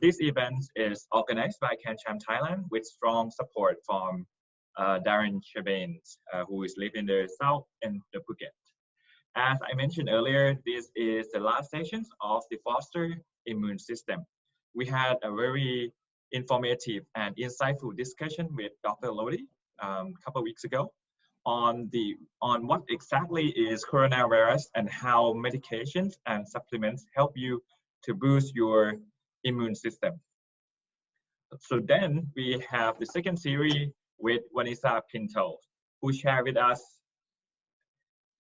This event is organized by CanCham Thailand with strong support from Darren Scherbain, who is living in the south and the Phuket. As I mentioned earlier, this is the last session of the Foster Immune System. We had a very informative and insightful discussion with Dr. Lodi a couple of weeks ago on what exactly is coronavirus and how medications and supplements help you to boost your immune system. So then we have the second series with Vanessa Pinto, who shared with us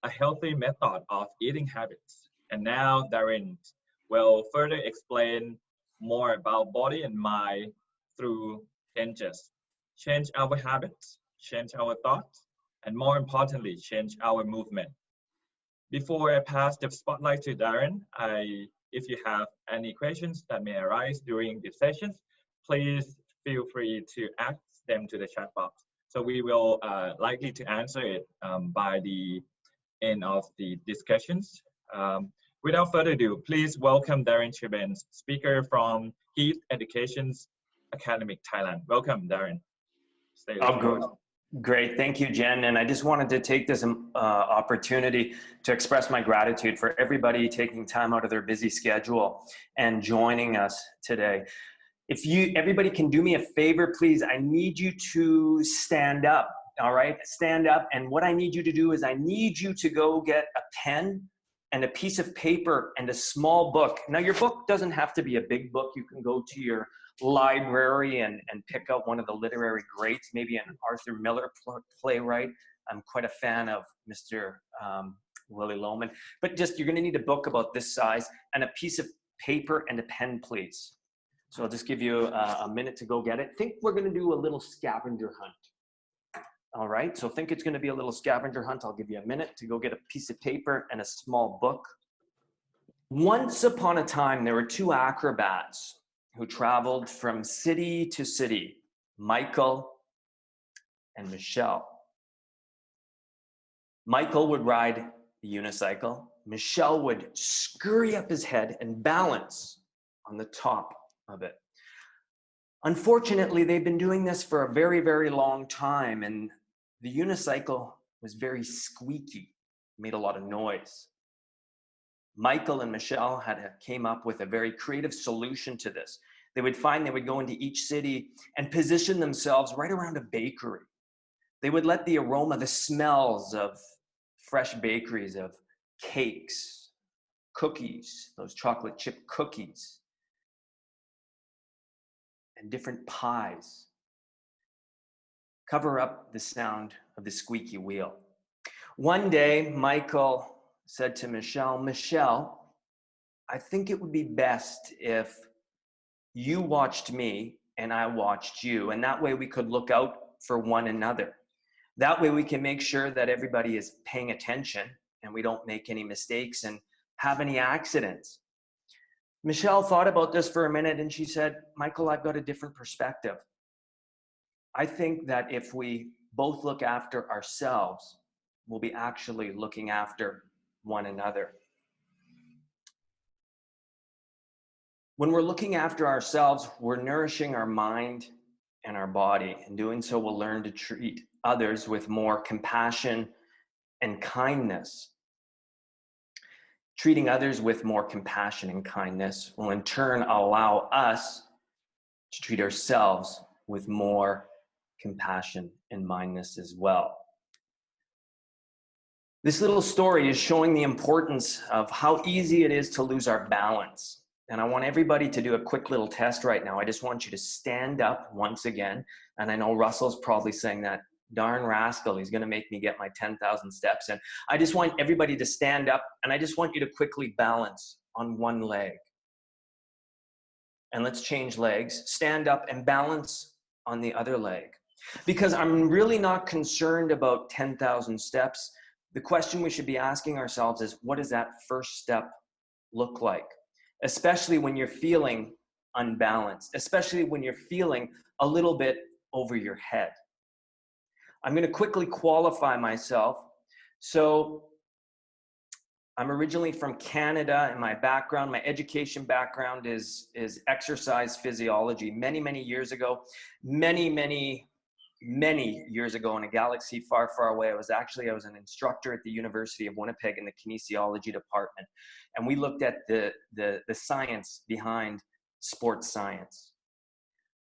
a healthy method of eating habits. And now Darren will further explain more about body and mind through changes. Change our habits, change our thoughts, and more importantly, change our movement. Before I pass the spotlight to Darren, if you have any questions that may arise during the sessions, please feel free to ask them to the chat box. So we will likely to answer it by the end of the discussions. Without further ado, please welcome Darren Scherbain, speaker from Heath Education's Academic Thailand. Welcome, Darren. Great, thank you, Jen. And I just wanted to take this opportunity to express my gratitude for everybody taking time out of their busy schedule and joining us today. If everybody can do me a favor, please, I need you to stand up. All right, stand up. And what I need you to do is I need you to go get a pen and a piece of paper and a small book. Now, your book doesn't have to be a big book. You can go to your library and pick up one of the literary greats, maybe an Arthur Miller playwright. I'm quite a fan of Mr. Willie Loman. But just, you're going to need a book about this size and a piece of paper and a pen, please. So I'll just give you a minute to go get it. Think we're going to do a little scavenger hunt. All right, so think it's going to be a little scavenger hunt. I'll give you a minute to go get a piece of paper and a small book. Once upon a time, there were two acrobats who traveled from city to city, Michael and Michelle. Michael would ride the unicycle. Michelle would scurry up his head and balance on the top of it. Unfortunately, they've been doing this for a very, very long time, and the unicycle was very squeaky, made a lot of noise. Michael and Michelle came up with a very creative solution to this. They would go into each city and position themselves right around a bakery. They would let the aroma, the smells of fresh bakeries, of cakes, cookies, those chocolate chip cookies, and different pies cover up the sound of the squeaky wheel. One day, Michael said to Michelle, "Michelle, I think it would be best if you watched me and I watched you, and that way we could look out for one another. That way we can make sure that everybody is paying attention and we don't make any mistakes and have any accidents." Michelle thought about this for a minute and she said, "Michael, I've got a different perspective. I think that if we both look after ourselves, we'll be actually looking after one another." When we're looking after ourselves, we're nourishing our mind and our body. In doing so, we'll learn to treat others with more compassion and kindness. Treating others with more compassion and kindness will in turn allow us to treat ourselves with more compassion and kindness as well. This little story is showing the importance of how easy it is to lose our balance. And I want everybody to do a quick little test right now. I just want you to stand up once again. And I know Russell's probably saying that, darn rascal, he's going to make me get my 10,000 steps in. I just want everybody to stand up and I just want you to quickly balance on one leg. And let's change legs. Stand up and balance on the other leg. Because I'm really not concerned about 10,000 steps. The question we should be asking ourselves is, what does that first step look like? Especially when you're feeling unbalanced, especially when you're feeling a little bit over your head. I'm going to quickly qualify myself. So I'm originally from Canada, and my background, my education background is exercise physiology. Many years ago, many years ago, in a galaxy far away, I was an instructor at the University of Winnipeg in the kinesiology department, and we looked at the science behind sports science.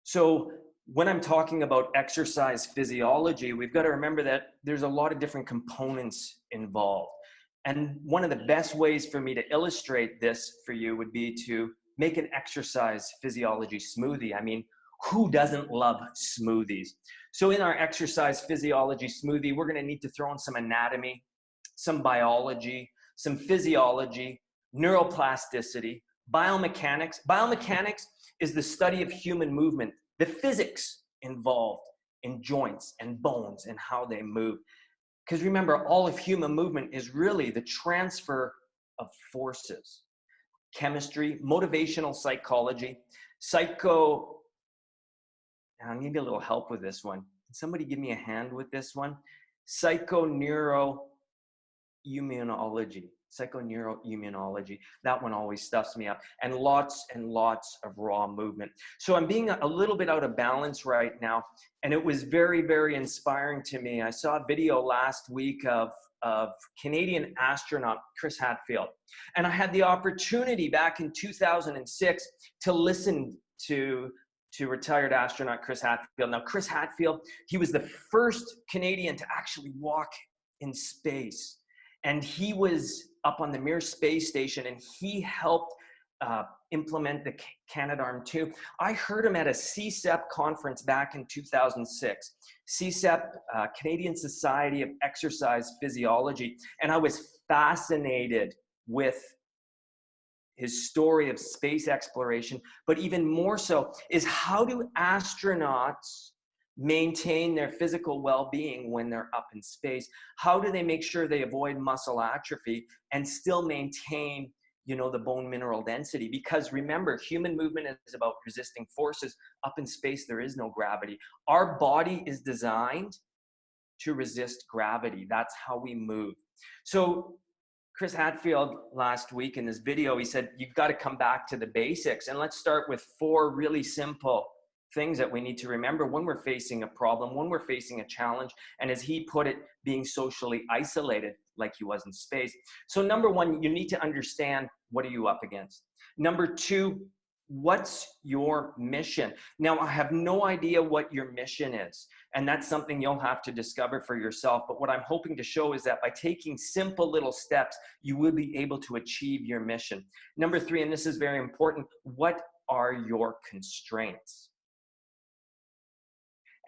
So when I'm talking about exercise physiology, we've got to remember that there's a lot of different components involved. And one of the best ways for me to illustrate this for you would be to make an exercise physiology smoothie. I mean, who doesn't love smoothies? So in our exercise physiology smoothie, we're going to need to throw in some anatomy, some biology, some physiology, neuroplasticity, biomechanics. Biomechanics is the study of human movement, the physics involved in joints and bones and how they move. Because remember, all of human movement is really the transfer of forces. Chemistry, motivational psychology, I need a little help with this one. Can somebody give me a hand with this one? Psychoneuroimmunology. That one always stuffs me up. And lots of raw movement. So I'm being a little bit out of balance right now. And it was very inspiring to me. I saw a video last week of Canadian astronaut Chris Hadfield. And I had the opportunity back in 2006 to listen to retired astronaut Chris Hadfield. Now, Chris Hadfield, he was the first Canadian to actually walk in space. And he was up on the Mir space station, and he helped implement the Canadarm2. I heard him at a CSEP conference back in 2006. CSEP, Canadian Society of Exercise Physiology. And I was fascinated with his story of space exploration, but even more so is how do astronauts maintain their physical well-being when they're up in space? How do they make sure they avoid muscle atrophy and still maintain, the bone mineral density? Because remember, human movement is about resisting forces. Up in space, there is no gravity. Our body is designed to resist gravity. That's how we move. So Chris Hadfield last week in this video, he said, you've got to come back to the basics. And let's start with 4 really simple things that we need to remember when we're facing a problem, when we're facing a challenge, and as he put it, being socially isolated like he was in space. So number 1, you need to understand, what are you up against? Number 2, what's your mission? Now, I have no idea what your mission is, and that's something you'll have to discover for yourself. But what I'm hoping to show is that by taking simple little steps, you will be able to achieve your mission. Number 3, and this is very important, what are your constraints?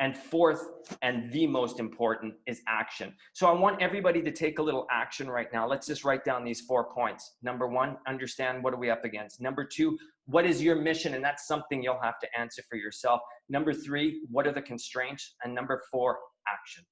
And 4th, and the most important, is action. So I want everybody to take a little action right now. Let's just write down these 4 points. Number 1, understand, what are we up against? Number 2, what is your mission? And that's something you'll have to answer for yourself. Number 3, what are the constraints? And number 4, action.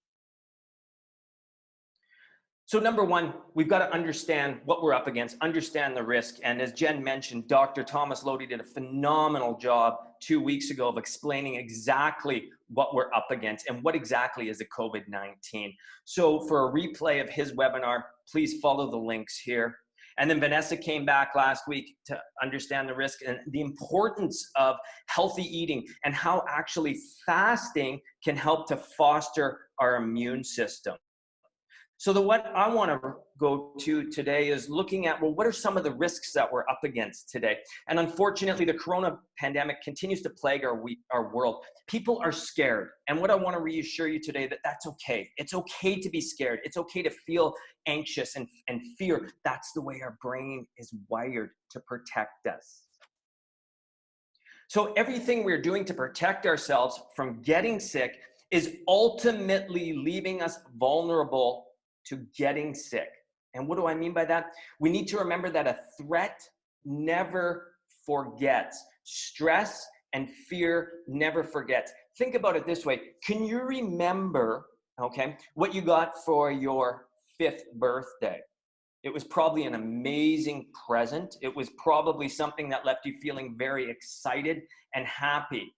So number 1, we've got to understand what we're up against, understand the risk. And as Jen mentioned, Dr. Thomas Lodi did a phenomenal job 2 weeks ago of explaining exactly what we're up against and what exactly is the COVID-19. So for a replay of his webinar, please follow the links here. And then Vanessa came back last week to understand the risk and the importance of healthy eating and how actually fasting can help to foster our immune system. So what I want to go to today is looking at, well, what are some of the risks that we're up against today? And unfortunately, the corona pandemic continues to plague our world. People are scared. And what I want to reassure you today, that's okay. It's okay to be scared. It's okay to feel anxious and fear. That's the way our brain is wired to protect us. So everything we're doing to protect ourselves from getting sick is ultimately leaving us vulnerable to getting sick. And what do I mean by that? We need to remember that a threat never forgets. Stress and fear never forgets. Think about it this way. Can you remember, what you got for your 5th birthday? It was probably an amazing present. It was probably something that left you feeling very excited and happy.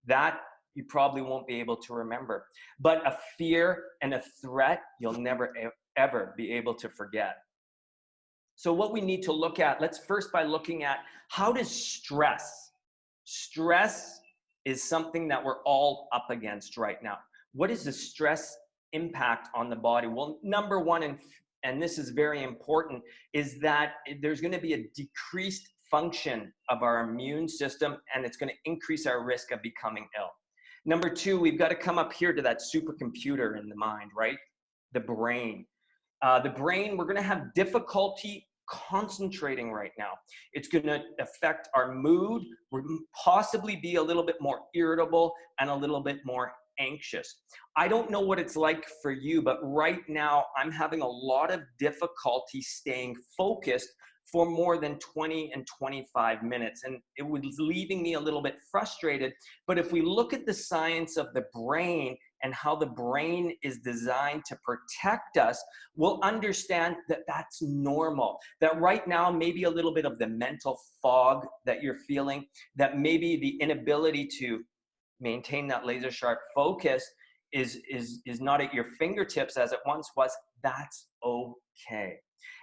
That you probably won't be able to remember. But a fear and a threat, you'll never, ever be able to forget. So what we need to look at, let's first by looking at how does stress is something that we're all up against right now. What is the stress impact on the body? Well, number one, and this is very important, is that there's going to be a decreased function of our immune system, and it's going to increase our risk of becoming ill. Number two, we've got to come up here to that supercomputer in the mind, right? The brain. The brain, we're going to have difficulty concentrating right now. It's going to affect our mood. We're going to possibly be a little bit more irritable and a little bit more anxious. I don't know what it's like for you, but right now I'm having a lot of difficulty staying focused for more than 20 and 25 minutes. And it was leaving me a little bit frustrated. But if we look at the science of the brain and how the brain is designed to protect us, we'll understand that that's normal. That right now, maybe a little bit of the mental fog that you're feeling, that maybe the inability to maintain that laser sharp focus is not at your fingertips as it once was. That's okay.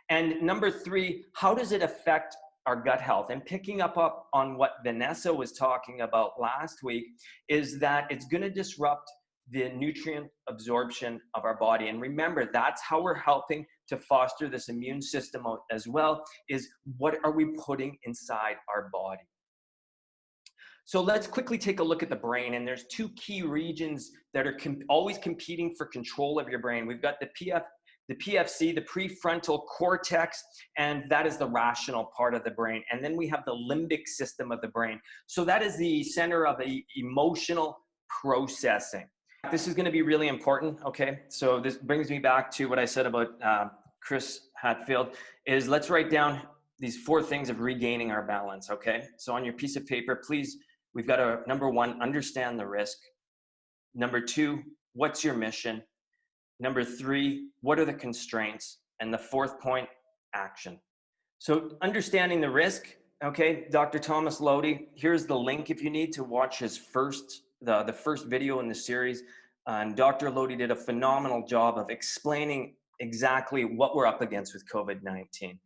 And number three, how does it affect our gut health? And picking up on what Vanessa was talking about last week is that it's going to disrupt the nutrient absorption of our body. And remember, that's how we're helping to foster this immune system as well, is what are we putting inside our body? So let's quickly take a look at the brain. And there's two key regions that are always competing for control of your brain. We've got the PFC, the prefrontal cortex, and that is the rational part of the brain. And then we have the limbic system of the brain. So that is the center of the emotional processing. This is going to be really important, okay? So this brings me back to what I said about Chris Hadfield, is let's write down these 4 things of regaining our balance, okay? So on your piece of paper, please, we've got to, number 1, understand the risk. Number 2, what's your mission? Number 3, what are the constraints? And the 4th point, action. So understanding the risk, okay, Dr. Thomas Lodi, here's the link if you need to watch his the first video in the series. And Dr. Lodi did a phenomenal job of explaining exactly what we're up against with COVID-19.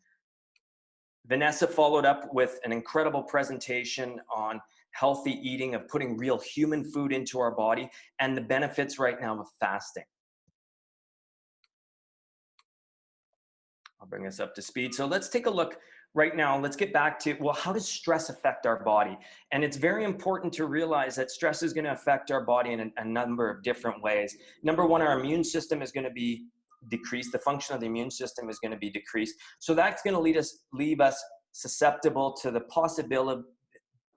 Vanessa followed up with an incredible presentation on healthy eating, of putting real human food into our body, and the benefits right now of fasting. I'll bring us up to speed. So let's take a look right now. Let's get back to, well, how does stress affect our body? And it's very important to realize that stress is going to affect our body in a number of different ways. Number 1, our immune system is going to be decreased. The function of the immune system is going to be decreased. So that's going to leave us susceptible to the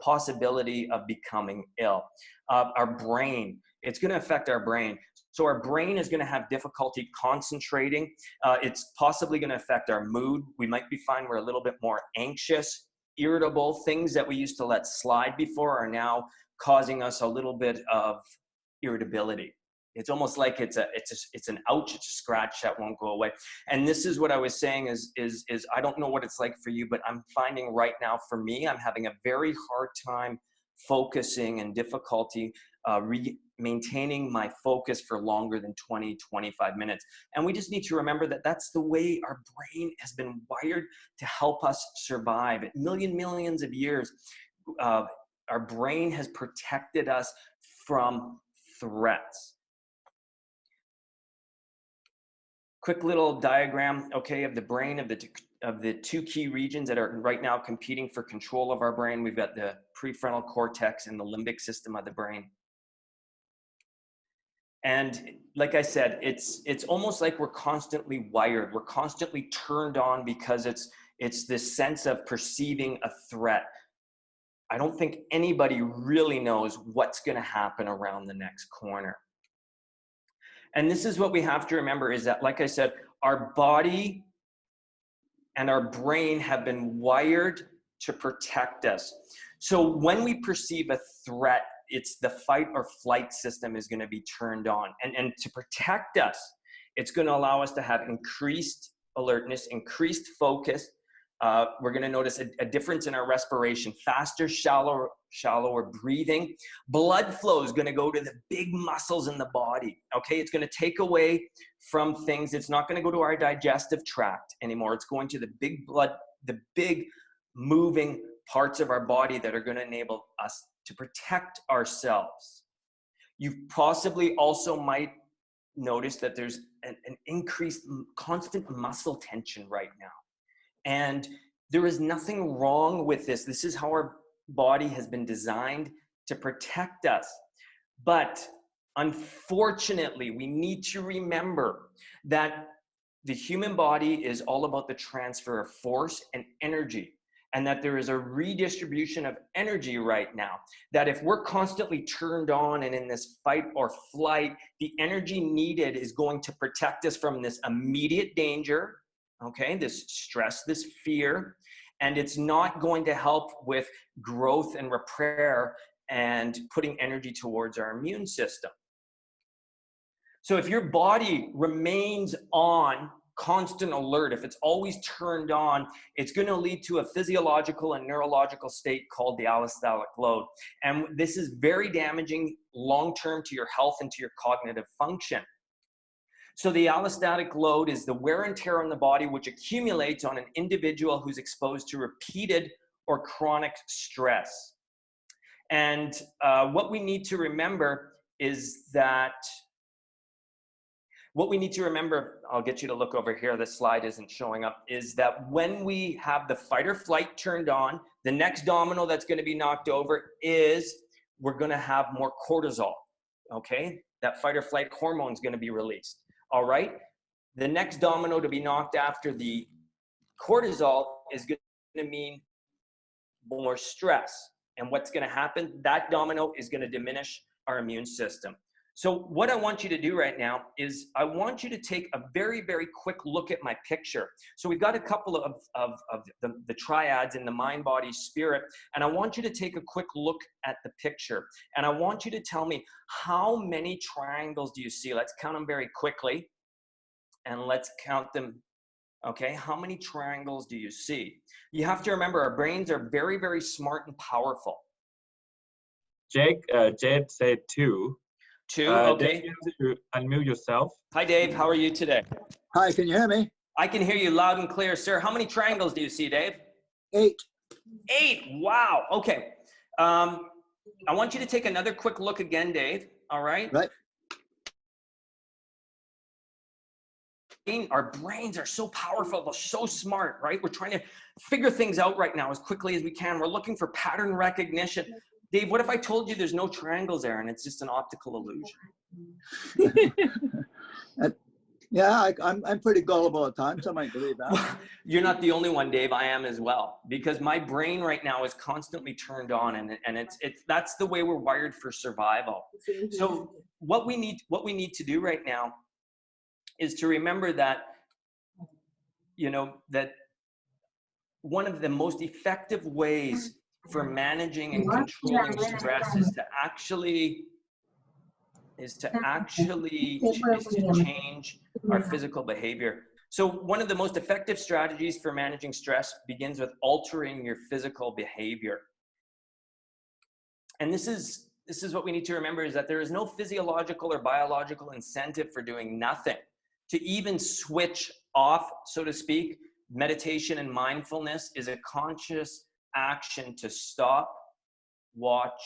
possibility of becoming ill. Our brain, it's going to affect our brain. So our brain is going to have difficulty concentrating. It's possibly going to affect our mood. We might find we're a little bit more anxious, irritable. Things that we used to let slide before are now causing us a little bit of irritability. It's almost like it's an ouch, it's a scratch that won't go away. And this is what I was saying is I don't know what it's like for you, but I'm finding right now for me, I'm having a very hard time focusing and difficulty maintaining my focus for longer than 20, 25 minutes. And we just need to remember that that's the way our brain has been wired to help us survive. Millions of years, our brain has protected us from threats. Quick little diagram, okay, of the brain, of the 2 key regions that are right now competing for control of our brain. We've got the prefrontal cortex and the limbic system of the brain. And like I said, it's almost like we're constantly wired. We're constantly turned on because it's this sense of perceiving a threat. I don't think anybody really knows what's going to happen around the next corner. And this is what we have to remember, is that, like I said, our body and our brain have been wired to protect us. So when we perceive a threat, it's the fight or flight system is going to be turned on. And to protect us, it's going to allow us to have increased alertness, increased focus. We're going to notice a difference in our respiration, faster, shallower shallower breathing. Blood flow is going to go to the big muscles in the body. Okay, it's going to take away from things. It's not going to go to our digestive tract anymore. It's going to the big moving parts of our body that are going to enable us to protect ourselves. You possibly also might notice that there's an increased constant muscle tension right now. And there is nothing wrong with this. This is how our body has been designed to protect us. But unfortunately, we need to remember that the human body is all about the transfer of force and energy, and that there is a redistribution of energy right now. That if we're constantly turned on and in this fight or flight, the energy needed is going to protect us from this immediate danger, okay, this stress, this fear, and it's not going to help with growth and repair and putting energy towards our immune system. So if your body remains on constant alert, if it's always turned on, it's going to lead to a physiological and neurological state called the allostatic load. And this is very damaging long-term to your health and to your cognitive function. So the allostatic load is the wear and tear on the body which accumulates on an individual who's exposed to repeated or chronic stress. And what we need to remember is that I'll get you to look over here, the slide isn't showing up, is that when we have the fight or flight turned on, the next domino that's going to be knocked over is we're going to have more cortisol, okay? That fight or flight hormone is going to be released, all right? The next domino to be knocked after the cortisol is going to mean more stress. And what's going to happen? That domino is going to diminish our immune system. So what I want you to do right now is I want you to take a very, very quick look at my picture. So we've got a couple of the triads in the mind, body, spirit, and I want you to take a quick look at the picture. And I want you to tell me, how many triangles do you see? Let's count them very quickly, and let's count them. Okay, how many triangles do you see? You have to remember, our brains are very, very smart and powerful. Jade said 2. 2, okay. Dave, you have to unmute yourself. Hi, Dave. How are you today? Hi, can you hear me? I can hear you loud and clear, sir. How many triangles do you see, Dave? 8. 8. Wow. Okay. I want you to take another quick look again, Dave. All right. Right. Our brains are so powerful, they're so smart, right? We're trying to figure things out right now as quickly as we can. We're looking for pattern recognition. Dave, what if I told you there's no triangles there and it's just an optical illusion? Yeah, I'm pretty gullible at times. I might believe that. Well, you're not the only one, Dave. I am as well, because my brain right now is constantly turned on, and it's that's the way we're wired for survival. So what we need to do right now is to remember that, you know, that one of the most effective ways for managing and controlling stress is to actually change our physical behavior. So one of the most effective strategies for managing stress begins with altering your physical behavior. And this is what we need to remember, is that there is no physiological or biological incentive for doing nothing. To even switch off, so to speak, meditation and mindfulness is a conscious action to stop, watch,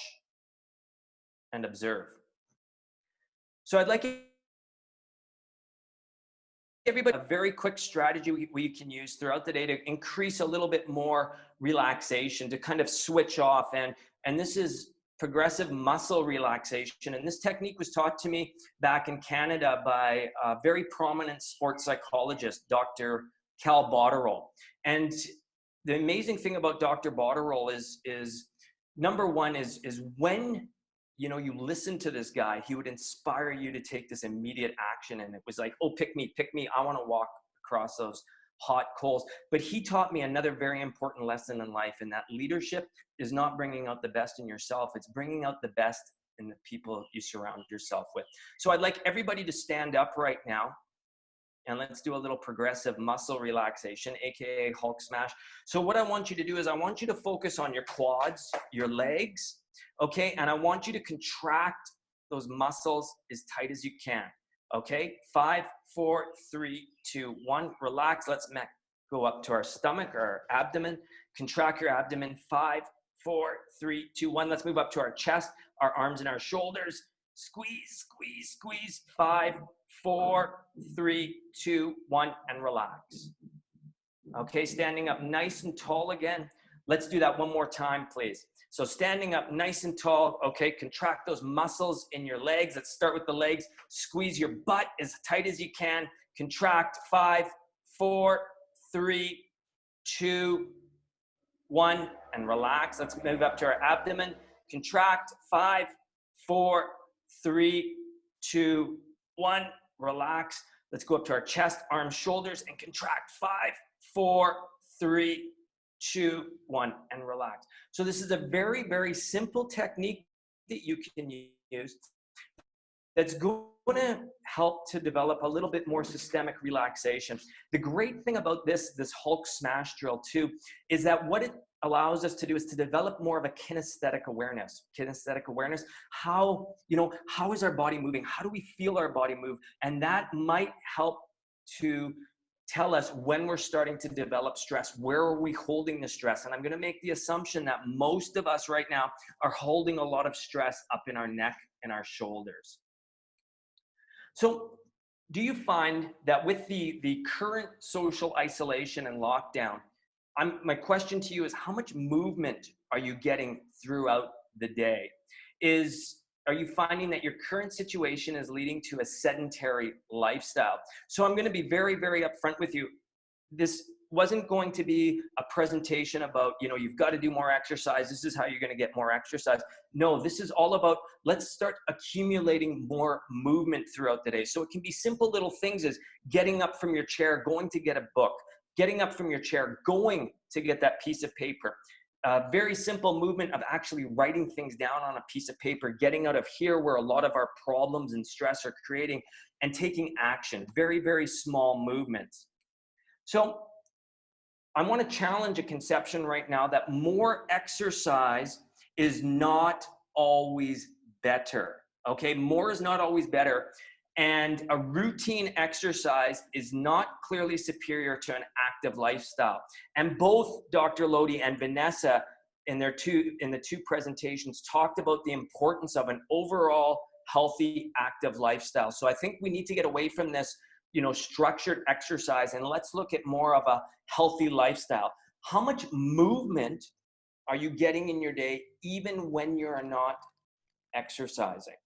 and observe. So I'd like everybody a very quick strategy we can use throughout the day to increase a little bit more relaxation, to kind of switch off. And this is progressive muscle relaxation. And this technique was taught to me back in Canada by a very prominent sports psychologist, Dr. Cal Botterill. And the amazing thing about Dr. Botterill is number one is when you listen to this guy, he would inspire you to take this immediate action. And it was like, oh, pick me, I want to walk across those hot coals. But he taught me another very important lesson in life, and that leadership is not bringing out the best in yourself. It's bringing out the best in the people you surround yourself with. So I'd like everybody to stand up right now. And let's do a little progressive muscle relaxation, AKA Hulk smash. So what I want you to do is I want you to focus on your quads, your legs, okay? And I want you to contract those muscles as tight as you can, okay? 5, 4, 3, 2, 1. Relax. Let's go up to our stomach, our abdomen. Contract your abdomen. 5, 4, 3, 2, 1. Let's move up to our chest, our arms and our shoulders. Squeeze, squeeze, squeeze. 5, 4, 3, 2, 1, and relax. Okay, standing up nice and tall again. Let's do that one more time, please. So standing up nice and tall, okay, contract those muscles in your legs. Let's start with the legs. Squeeze your butt as tight as you can. Contract. 5, 4, 3, 2, 1, and relax. Let's move up to our abdomen. Contract. 5, 4, 3, 2, 1. Relax. Let's go up to our chest, arms, shoulders, and contract. 5, 4, 3, 2, 1, and relax. So this is a very, very simple technique that you can use that's going to help to develop a little bit more systemic relaxation. The great thing about this Hulk smash drill too, is that what it allows us to do is to develop more of a kinesthetic awareness. Kinesthetic awareness, how is our body moving? How do we feel our body move? And that might help to tell us when we're starting to develop stress. Where are we holding the stress? And I'm going to make the assumption that most of us right now are holding a lot of stress up in our neck and our shoulders. So do you find that with the current social isolation and lockdown, my question to you is, how much movement are you getting throughout the day? Are you finding that your current situation is leading to a sedentary lifestyle? So I'm going to be very, very upfront with you. This wasn't going to be a presentation about, you've got to do more exercise. This is how you're going to get more exercise. No, this is all about, let's start accumulating more movement throughout the day. So it can be simple little things as getting up from your chair, going to get a book, getting up from your chair, going to get that piece of paper. Very simple movement of actually writing things down on a piece of paper, getting out of here where a lot of our problems and stress are creating, and taking action. Very, very small movements. So I want to challenge a conception right now that more exercise is not always better. Okay, more is not always better. And a routine exercise is not clearly superior to an active lifestyle. And both Dr. Lodi and Vanessa in the two presentations talked about the importance of an overall healthy, active lifestyle. So I think we need to get away from this, structured exercise, and let's look at more of a healthy lifestyle. How much movement are you getting in your day, even when you're not exercising?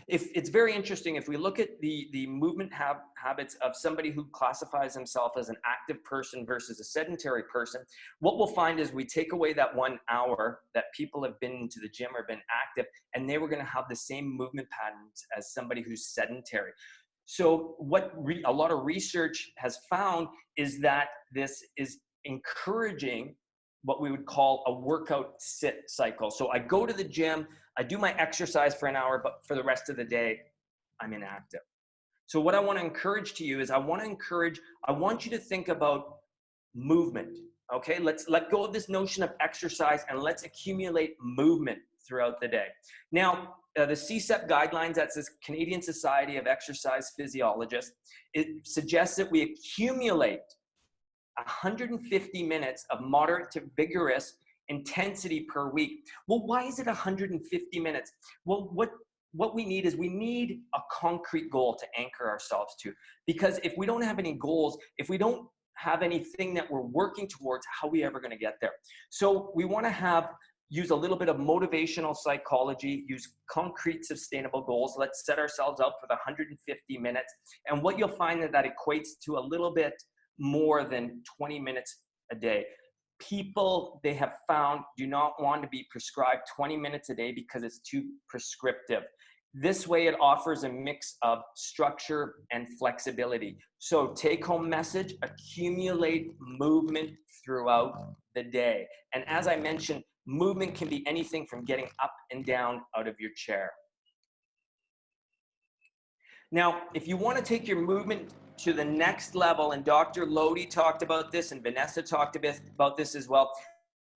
It's very interesting. If we look at the movement habits of somebody who classifies himself as an active person versus a sedentary person, what we'll find is we take away that 1 hour that people have been to the gym or been active, and they were going to have the same movement patterns as somebody who's sedentary. So what a lot of research has found is that this is encouraging what we would call a workout sit cycle. So I go to the gym, I do my exercise for an hour, but for the rest of the day, I'm inactive. So what I want to encourage to you is I want you to think about movement. Okay, let's let go of this notion of exercise and let's accumulate movement throughout the day. Now, the CSEP guidelines, that's this Canadian Society of Exercise Physiologists, it suggests that we accumulate 150 minutes of moderate to vigorous intensity per week. Well, why is it 150 minutes? Well, what we need is we need a concrete goal to anchor ourselves to. Because if we don't have any goals, if we don't have anything that we're working towards, how are we ever going to get there? So we want to use a little bit of motivational psychology, use concrete sustainable goals. Let's set ourselves up for the 150 minutes. And what you'll find that equates to a little bit more than 20 minutes a day. People, they have found, do not want to be prescribed 20 minutes a day because it's too prescriptive. This way it offers a mix of structure and flexibility. So take home message, accumulate movement throughout the day. And as I mentioned, movement can be anything from getting up and down out of your chair. Now, if you want to take your movement to the next level, and Dr. Lodi talked about this, and Vanessa talked about this as well,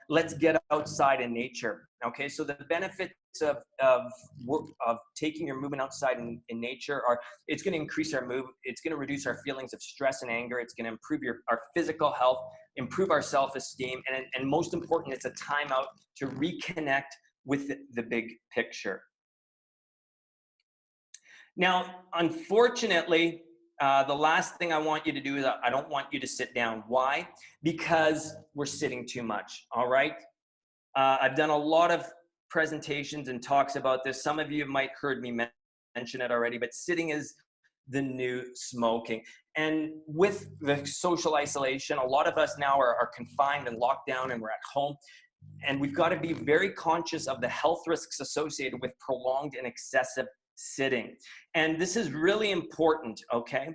let's get outside in nature. Okay, so the benefits of taking your movement outside in nature are, it's going to increase our mood, it's going to reduce our feelings of stress and anger, it's going to improve our physical health, improve our self-esteem, and most important, it's a time out to reconnect with the big picture. Now, unfortunately, the last thing I want you to do is I don't want you to sit down. Why? Because we're sitting too much, all right? I've done a lot of presentations and talks about this. Some of you might heard me mention it already, but sitting is the new smoking. And with the social isolation, a lot of us now are confined and locked down and we're at home. And we've got to be very conscious of the health risks associated with prolonged and excessive sitting. And this is really important, okay?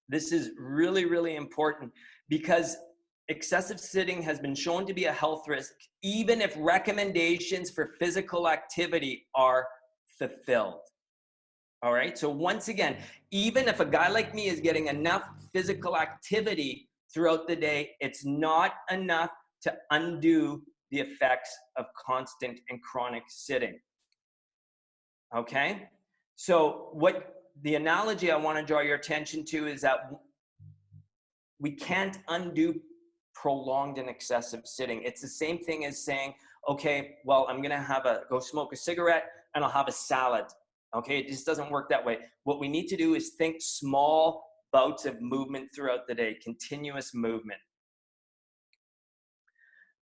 This is really, really important because excessive sitting has been shown to be a health risk, even if recommendations for physical activity are fulfilled. All right, so once again, even if a guy like me is getting enough physical activity throughout the day, it's not enough to undo the effects of constant and chronic sitting. Okay, so what the analogy I want to draw your attention to is that we can't undo prolonged and excessive sitting. It's the same thing as saying, okay, well, I'm going to go smoke a cigarette and I'll have a salad. Okay, it just doesn't work that way. What we need to do is think small bouts of movement throughout the day, continuous movement.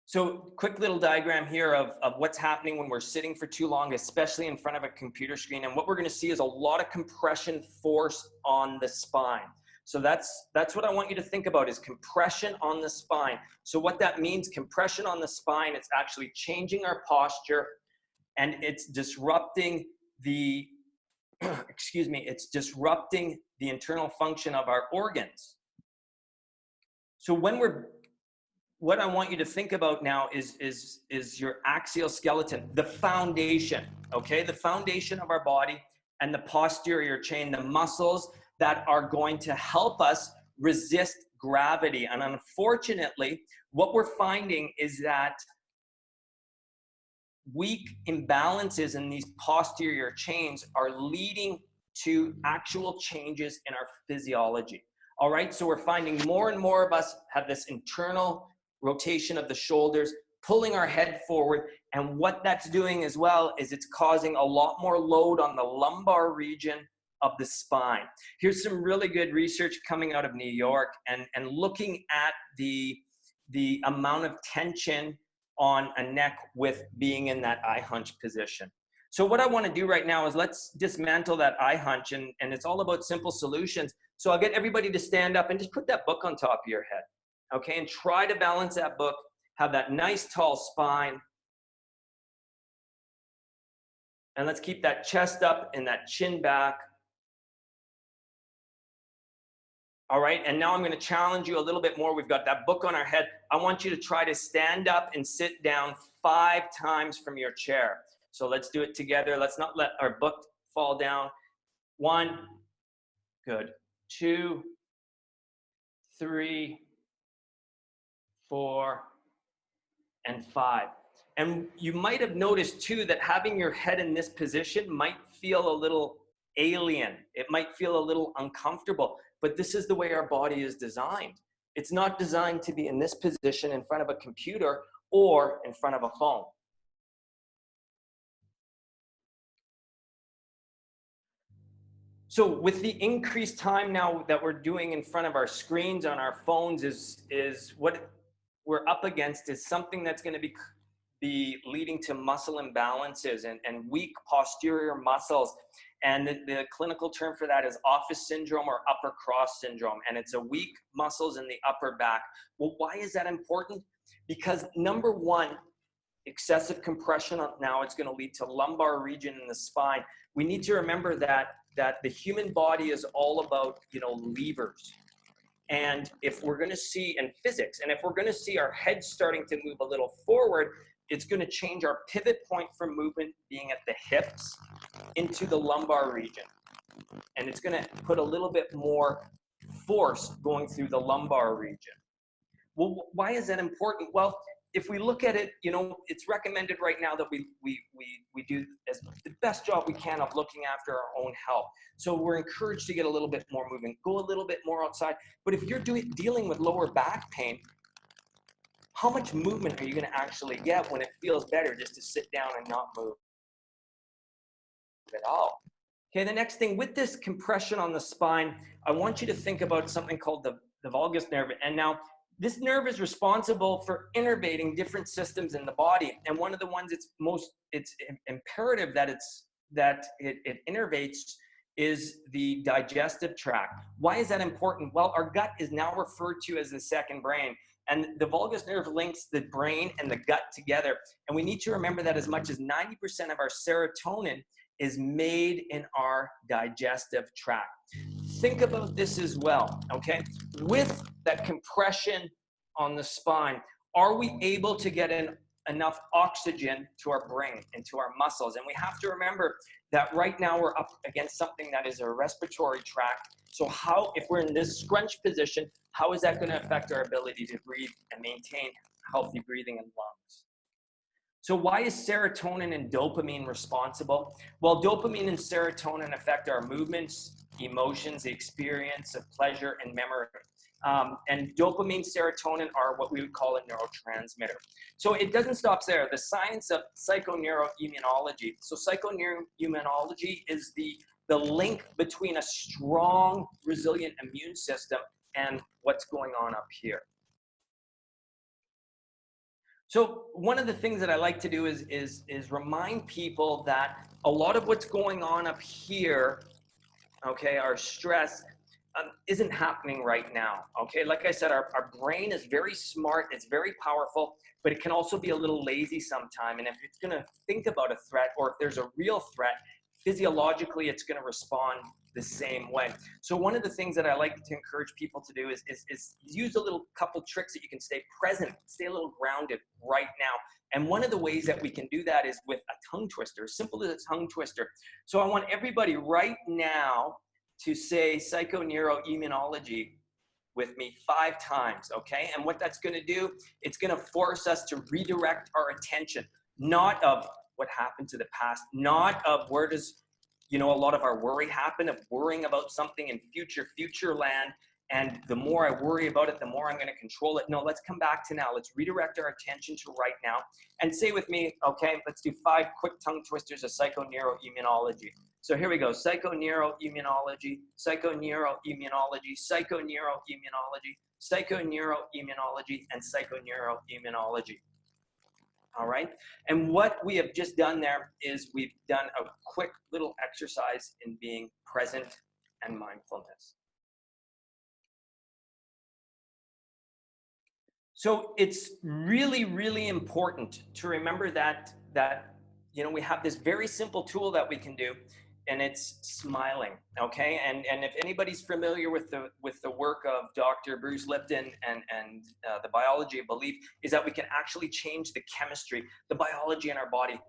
So quick little diagram here of what's happening when we're sitting for too long, especially in front of a computer screen. And what we're going to see is a lot of compression force on the spine. So that's what I want you to think about, is compression on the spine. So what that means, compression on the spine, it's actually changing our posture, and it's disrupting the, excuse me, it's disrupting the internal function of our organs. So what I want you to think about now is your axial skeleton, the foundation, okay? The foundation of our body and the posterior chain, the muscles that are going to help us resist gravity. And unfortunately, what we're finding is that weak imbalances in these posterior chains are leading to actual changes in our physiology. All right, so we're finding more and more of us have this internal rotation of the shoulders, pulling our head forward. And what that's doing as well is it's causing a lot more load on the lumbar region of the spine. Here's some really good research coming out of New York and looking at the amount of tension on a neck with being in that eye hunch position. So what I want to do right now is let's dismantle that eye hunch, and it's all about simple solutions. So I'll get everybody to stand up and just put that book on top of your head. Okay, and try to balance that book, have that nice tall spine. And let's keep that chest up and that chin back. All right, and now I'm going to challenge you a little bit more. We've got that book on our head. I want you to try to stand up and sit down 5 times from your chair. So let's do it together. Let's not let our book fall down. 1, good. 2, 3, 4, and 5. And you might have noticed too that having your head in this position might feel a little alien. It might feel a little uncomfortable, but this is the way our body is designed. It's not designed to be in this position in front of a computer or in front of a phone. So with the increased time now that we're doing in front of our screens on our phones is what we're up against is something that's going to be leading to muscle imbalances and weak posterior muscles. And the clinical term for that is office syndrome or upper cross syndrome. And it's a weak muscles in the upper back. Well, why is that important? Because number one, excessive compression now it's going to lead to lumbar region in the spine. We need to remember that the human body is all about, levers. And if we're going to see in physics, and if we're going to see our head starting to move a little forward, it's going to change our pivot point for movement being at the hips into the lumbar region. and it's going to put a little bit more force going through the lumbar region. Well, why is that important? Well, if we look at it, you know, it's recommended right now that we do the best job we can of looking after our own health. So we're encouraged to get a little bit more movement, go a little bit more outside. But if you're dealing with lower back pain, how much movement are you going to actually get when it feels better just to sit down and not move at all? Okay, the next thing, with this compression on the spine, I want you to think about something called the valgus nerve. And now, this nerve is responsible for innervating different systems in the body. And one of the ones it's imperative that it innervates is the digestive tract. Why is that important? Well, our gut is now referred to as the second brain. And the valgus nerve links the brain and the gut together. And we need to remember that as much as 90% of our serotonin is made in our digestive tract. Think about this as well, okay? With that compression on the spine, are we able to get enough oxygen to our brain and to our muscles? And we have to remember that right now we're up against something that is a respiratory tract. So how, if we're in this scrunch position, how is that going to affect our ability to breathe and maintain healthy breathing and lungs? So why is serotonin and dopamine responsible? Well, dopamine and serotonin affect our movements, emotions, the experience of pleasure, and memory. And dopamine, serotonin are what we would call a neurotransmitter. So it doesn't stop there. The science of psychoneuroimmunology. So psychoneuroimmunology is the link between a strong, resilient immune system and what's going on up here. So one of the things that I like to do is remind people that a lot of what's going on up here, okay, our stress, isn't happening right now, okay? Like I said, our brain is very smart, it's very powerful, but it can also be a little lazy sometime. And if it's gonna think about a threat, or if there's a real threat, physiologically, it's gonna respond the same way. So one of the things that I like to encourage people to do is use a little couple tricks that you can stay present, stay a little grounded right now. And one of the ways that we can do that is with a tongue twister, simple as a tongue twister. So I want everybody right now to say psychoneuroimmunology with me 5 times, okay? And what that's gonna do, it's gonna force us to redirect our attention, not of what happened to the past, not of where does, you know, a lot of our worry happen, of worrying about something in future land. And the more I worry about it, the more I'm gonna control it. No, let's come back to now. Let's redirect our attention to right now. And say with me, okay, let's do 5 quick tongue twisters of psychoneuroimmunology. So here we go, psychoneuroimmunology, psychoneuroimmunology, psychoneuroimmunology, psychoneuroimmunology, and psychoneuroimmunology. All right, and what we have just done there is we've done a quick little exercise in being present and mindfulness. So it's really, really important to remember that you know, we have this very simple tool that we can do, and it's smiling, okay? And if anybody's familiar with the work of Dr. Bruce Lipton and the biology of belief, is that we can actually change the chemistry, the biology in our body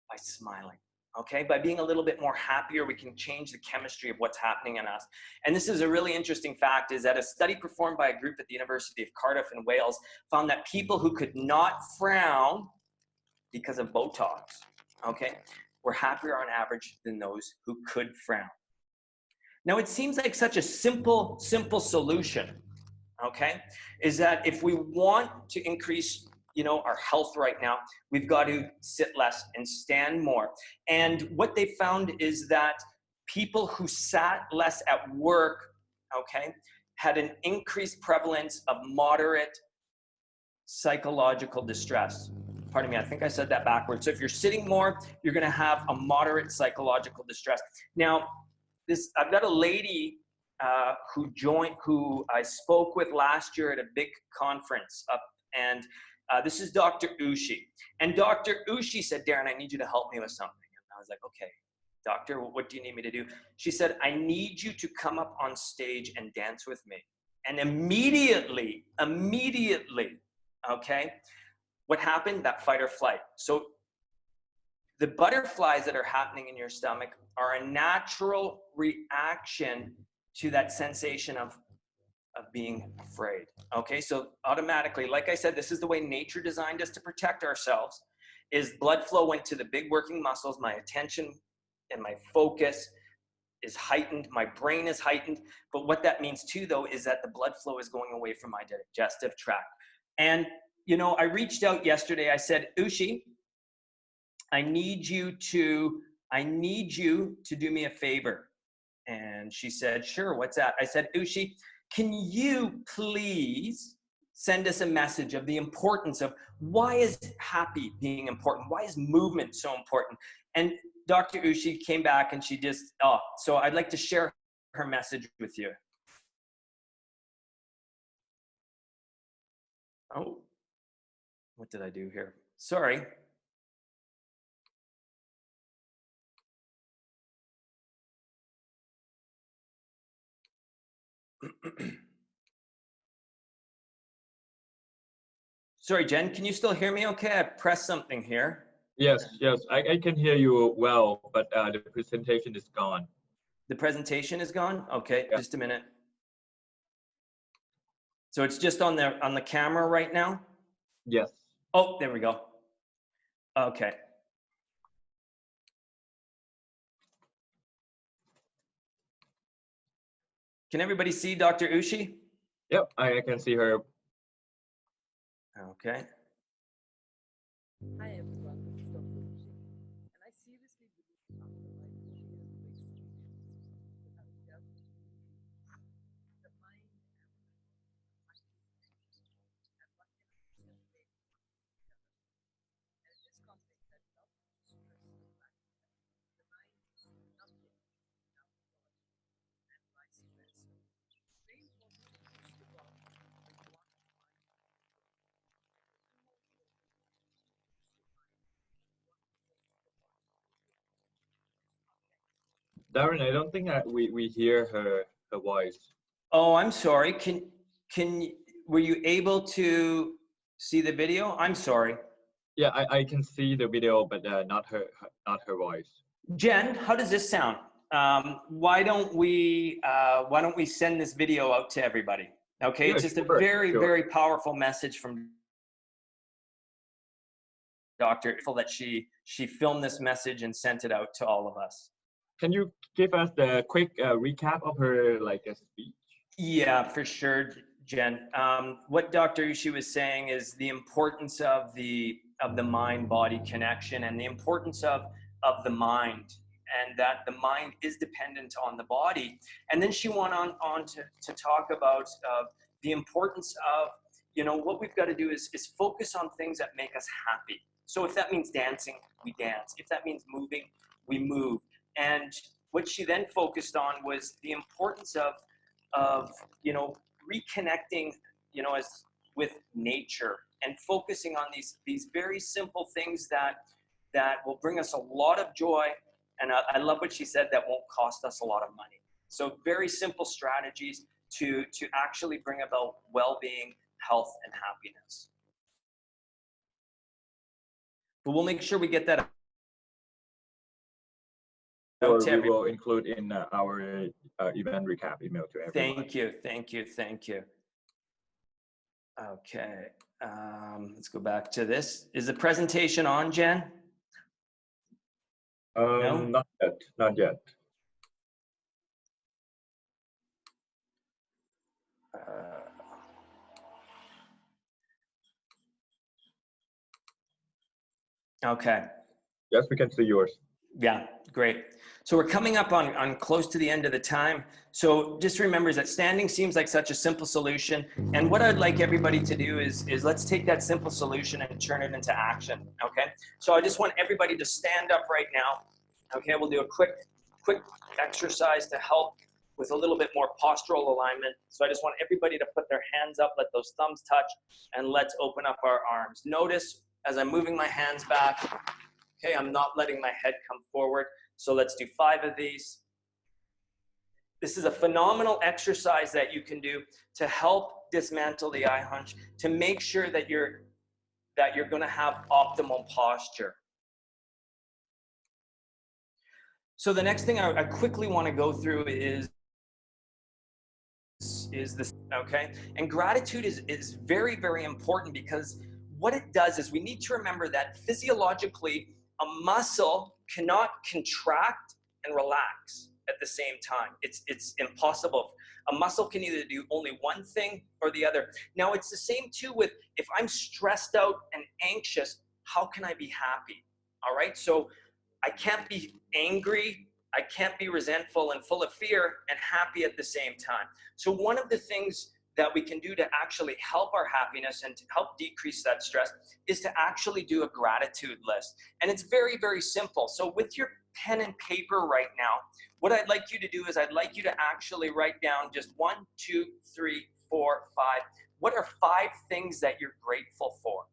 by smiling, okay? By being a little bit more happier, we can change the chemistry of what's happening in us. And this is a really interesting fact, is that a study performed by a group at the University of Cardiff in Wales found that people who could not frown because of Botox, okay, were happier on average than those who could frown. Now, it seems like such a simple solution, okay, is that if we want to increase, you know, our health right now, we've got to sit less and stand more. And what they found is that people who sat less at work, okay, had an increased prevalence of moderate psychological distress. Pardon me, I think I said that backwards. So if you're sitting more, you're gonna have a moderate psychological distress. Now, I've got a lady who I spoke with last year at a big conference and this is Dr. Ushi. And Dr. Ushi said, Darren, I need you to help me with something. And I was like, okay, doctor, what do you need me to do? She said, I need you to come up on stage and dance with me. And immediately, okay, what happened? That fight or flight. So the butterflies that are happening in your stomach are a natural reaction to that sensation of being afraid. Okay, so automatically, like I said, this is the way nature designed us to protect ourselves, is blood flow went to the big working muscles. My attention and my focus is heightened, my brain is heightened. But what that means too, though, is that the blood flow is going away from my digestive tract. And, you know, I reached out yesterday, I said, Ushi, I need you to do me a favor. And she said, sure, what's that? I said, Ushi, can you please send us a message of the importance of why is happy being important? Why is movement so important? And Dr. Ushi came back and she just, so I'd like to share her message with you. Oh, what did I do here? Sorry. Sorry, Jen, can you still hear me okay? I pressed something here. Yes, I can hear you well, but the presentation is gone. The presentation is gone? Okay, yeah. Just a minute. So it's just on the camera right now? Yes. Oh, there we go. Okay. Can everybody see Dr. Ushi? Yep, I can see her. Okay. Hi everyone, this is Dr. Ushi, and I seriously believe after my 2 years of experience with having dealt with the mind and the mind is connection, and one can understand relate one to the other. And in this context, I'd love to stress the fact that the mind is nothing without the body, and vice versa. It's very important to use the body with one mind. Even more important, use your mind. Darren, I don't think we hear her voice. Oh, I'm sorry. Were you able to see the video? I'm sorry. Yeah, I can see the video, but not her voice. Jen, how does this sound? Why don't we send this video out to everybody? Okay, Yeah, it's just sure, a very powerful message from Dr. that she filmed this message and sent it out to all of us. Can you give us the quick recap of her speech? Yeah, for sure, Jen. What Dr. Ushi was saying is the importance of the mind-body connection and the importance of the mind, and that the mind is dependent on the body. And then she went on to talk about the importance of, you know, what we've got to do is focus on things that make us happy. So if that means dancing, we dance. If that means moving, we move. And what she then focused on was the importance of you know, reconnecting, you know, with nature and focusing on these very simple things that will bring us a lot of joy. And I love what she said, that won't cost us a lot of money. So very simple strategies to actually bring about well-being, health, and happiness. But we'll make sure we get that Or we will include in our event recap email to everyone. Thank you. Okay, let's go back to this. Is the presentation on, Jen? No? Not yet. Okay. Yes, we can see yours. Yeah, great. So we're coming up on close to the end of the time. So just remember that standing seems like such a simple solution. And what I'd like everybody to do is let's take that simple solution and turn it into action, okay? So I just want everybody to stand up right now. Okay, we'll do a quick exercise to help with a little bit more postural alignment. So I just want everybody to put their hands up, let those thumbs touch, and let's open up our arms. Notice as I'm moving my hands back, okay, I'm not letting my head come forward. So let's do 5 of these. This is a phenomenal exercise that you can do to help dismantle the eye hunch, to make sure that you're going to have optimal posture. So the next thing I quickly want to go through is this, okay? And gratitude is very, very important, because what it does is we need to remember that physiologically, a muscle cannot contract and relax at the same time. It's impossible. A muscle can either do only one thing or the other. Now, it's the same too with, if I'm stressed out and anxious, how can I be happy? All right, so I can't be angry, I can't be resentful and full of fear and happy at the same time. So one of the things that we can do to actually help our happiness and to help decrease that stress is to actually do a gratitude list. And it's very, very simple. So with your pen and paper right now, what I'd like you to do is I'd like you to actually write down just 1, 2, 3, 4, 5. What are 5 things that you're grateful for?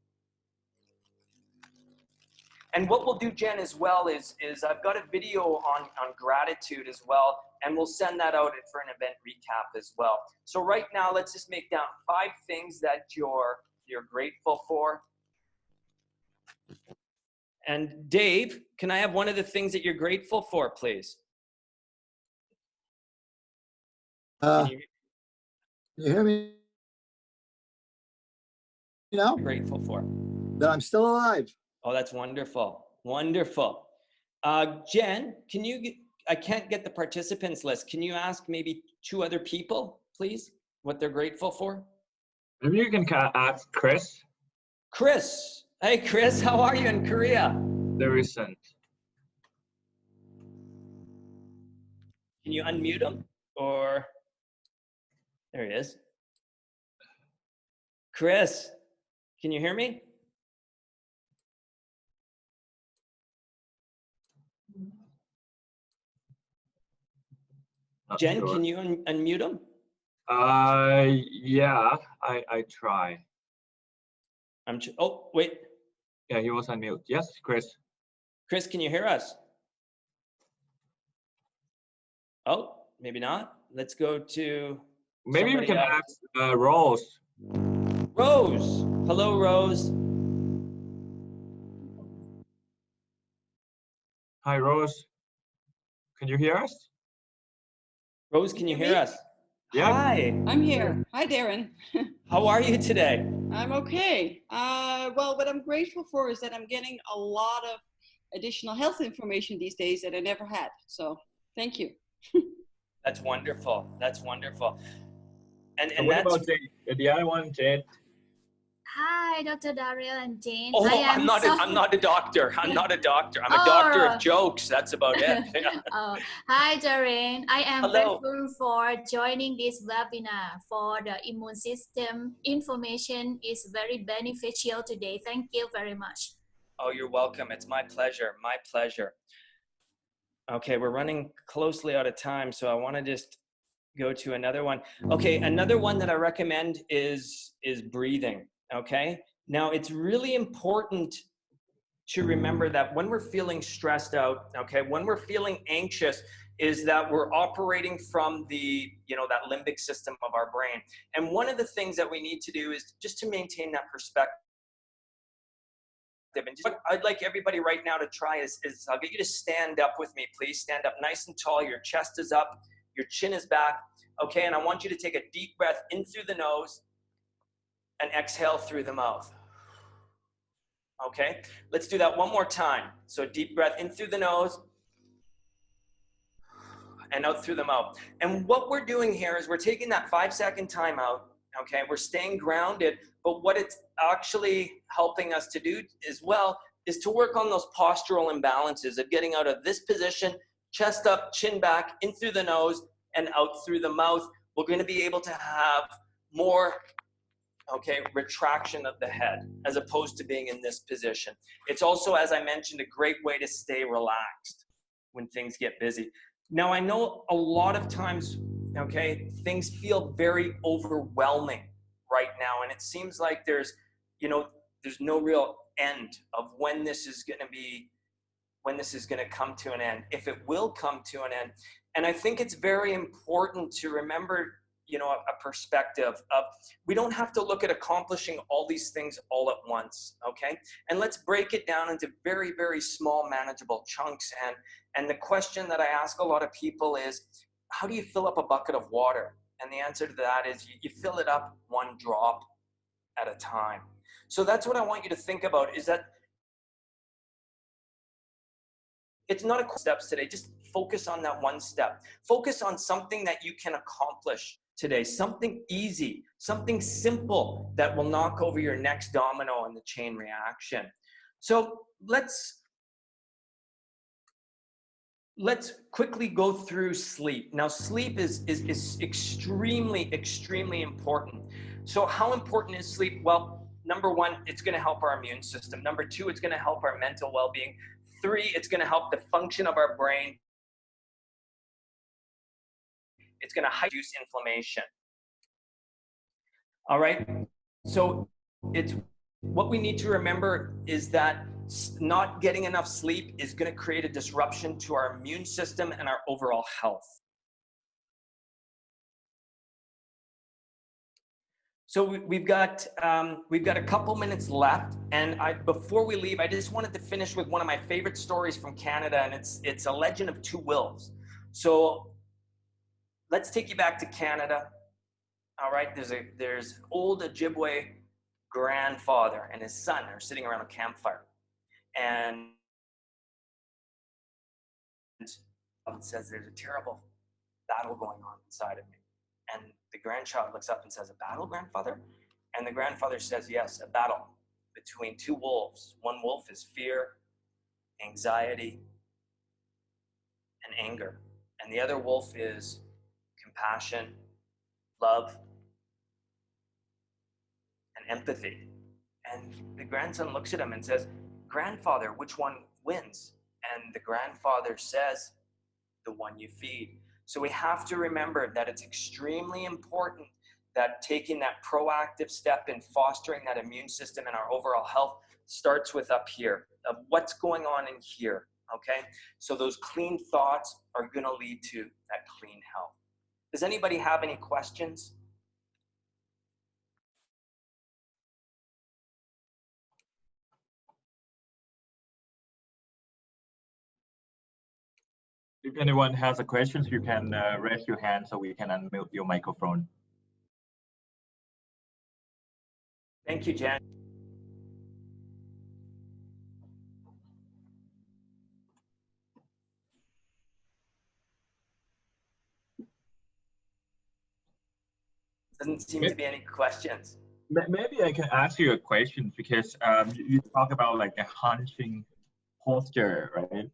And what we'll do, Jen, as well is I've got a video on gratitude as well, and we'll send that out for an event recap as well. So right now, let's just make down 5 things that you're grateful for. And Dave, can I have one of the things that you're grateful for, please? Can you hear me now? Grateful for? That I'm still alive. Oh, that's wonderful. Wonderful. Jen, I can't get the participants list. Can you ask maybe 2 other people, please, what they're grateful for? Maybe you can ask Chris. Chris. Hey, Chris, how are you in Korea? There isn't. Can you unmute him? Or, there he is. Chris, can you hear me? Not Jen, sure. can you unmute him? Yeah, I try. Oh, wait. Yeah, he was on mute. Yes, Chris. Chris, can you hear us? Oh, maybe not. Let's go to Maybe we can else. ask Rose. Rose. Hello, Rose. Hi, Rose. Can you hear us? Rose, can you hear us? Yeah. Hi. I'm here. Hi, Darren. How are you today? I'm okay. Well, what I'm grateful for is that I'm getting a lot of additional health information these days that I never had. So thank you. That's wonderful. That's wonderful. And what that's, about Jade? The other one, Jade? Hi, Dr. Daryl and Jane. oh, I'm not a doctor. I'm not a doctor. I'm a doctor of jokes. That's about it. Oh, hi, Darren. I am Hello. grateful for joining this webinar for the immune system. Information is very beneficial today. Thank you very much. Oh, you're welcome. It's my pleasure. My pleasure. Okay, we're running closely out of time, so I want to just go to another one. Okay, another one that I recommend is breathing. Okay, now it's really important to remember that when we're feeling stressed out, okay, when we're feeling anxious, is that we're operating from the, that limbic system of our brain. And one of the things that we need to do is just to maintain that perspective. And just what I'd like everybody right now to try is I'll get you to stand up with me, please. Stand up nice and tall. Your chest is up, your chin is back. Okay, and I want you to take a deep breath in through the nose and exhale through the mouth. Okay, let's do that one more time. So deep breath in through the nose and out through the mouth. And what we're doing here is we're taking that 5-second time out. Okay, we're staying grounded, but what it's actually helping us to do as well is to work on those postural imbalances of getting out of this position, chest up, chin back, in through the nose and out through the mouth. We're going to be able to have more, retraction of the head as opposed to being in this position. It's also, as I mentioned, a great way to stay relaxed when things get busy. Now, I know a lot of times, things feel very overwhelming right now, and it seems like there's no real end of when this is going to come to an end, if it will come to an end. And I think it's very important to remember you know, a perspective of, we don't have to look at accomplishing all these things all at once, okay? And let's break it down into very, very small, manageable chunks. And the question that I ask a lot of people is, how do you fill up a bucket of water? And the answer to that is you fill it up one drop at a time. So that's what I want you to think about, is that it's not a steps today. Just focus on that one step. Focus on something that you can accomplish today, something easy, something simple that will knock over your next domino in the chain reaction. So let's quickly go through sleep. Now, sleep is extremely, extremely important. So how important is sleep? Well, number one, it's going to help our immune system. Number two, it's going to help our mental well-being. Three, it's going to help the function of our brain. It's going to reduce inflammation. All right. So what we need to remember is that not getting enough sleep is going to create a disruption to our immune system and our overall health. So we've got a couple minutes left, and before we leave, I just wanted to finish with one of my favorite stories from Canada, and it's a legend of two wolves. So let's take you back to Canada. All right, there's old Ojibwe grandfather and his son are sitting around a campfire, and it says there's a terrible battle going on inside of me. And the grandchild looks up and says, "A battle, grandfather?" And the grandfather says, "Yes, a battle between two wolves. One wolf is fear, anxiety, and anger. And the other wolf is compassion, love, and empathy." And the grandson looks at him and says, "Grandfather, which one wins?" And the grandfather says, "The one you feed." So we have to remember that it's extremely important that taking that proactive step in fostering that immune system and our overall health starts with up here, of what's going on in here, okay? So those clean thoughts are gonna lead to that clean health. Does anybody have any questions? If anyone has a questions, you can raise your hand so we can unmute your microphone. Thank you, Jen. Doesn't seem to be any questions. Maybe I can ask you a question, because you talk about like a hunching posture, right?